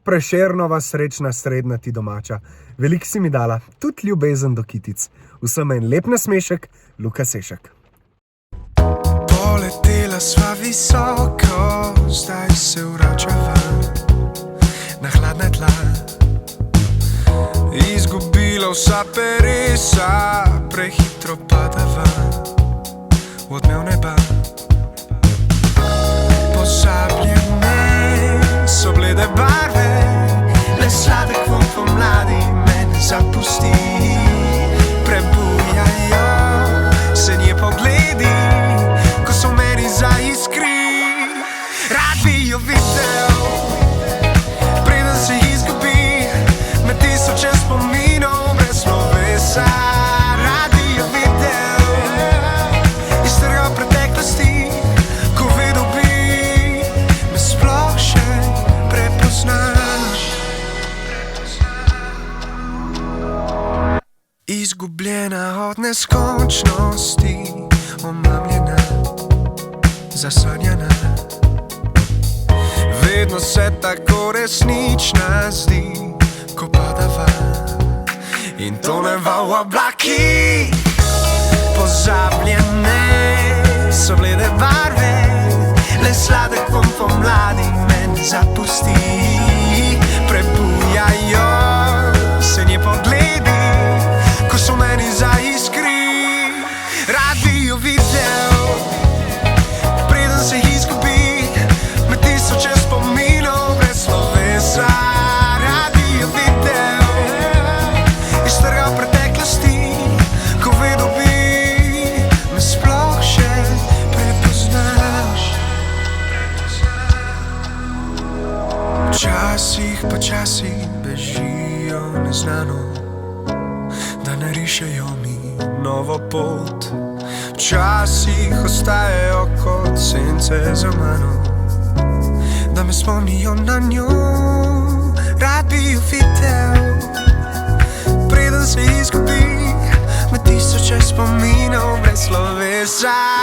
Prešernova srečna srednja ti domača. Veliko si mi dala, tudi ljubezen do kitic. Vsem en lep nasmešek, Luka Sešek. Poletela sva visoko, zdaj se vračava na hladna tla. Izgubila vsa peresa, prehitro padava v odmev neba. Pozabljene so blede barve, le sladek vonj pomladi me ne zapusti. Prebujajo se nje pogledi, ko so meni zaiskri. Rad bi jo videl, preden se izgubi med tisoče spominov brez slovesa. Rad bi jo videl, iztrgal preteklosti, ko vedel bi me sploh še prepoznaš. Izgubljena od neskončnosti, omamljena, zasanjana. Vedno se tako resnična zdi, ko padava in toneva v oblakih. Pozabljene so blede barve, le sladek vonj pomladi me ne zapusti. Prebujajo se nje pogledi, ko so meni zaiskri. Rad bi jo videl, preden se izgubi med tisoče spominov brez slovesa. Rad bi jo videl, iztrgal preteklosti, ko vedel bi me sploh še prepoznaš. Včasih počasi bežijo neznano, da narišejo mi novo pot. Včasih ostajajo kot sence za mano, da me spomnijo na njo. Rad bi jo videl, preden se izgubi med tisoče spominov brez slovesa.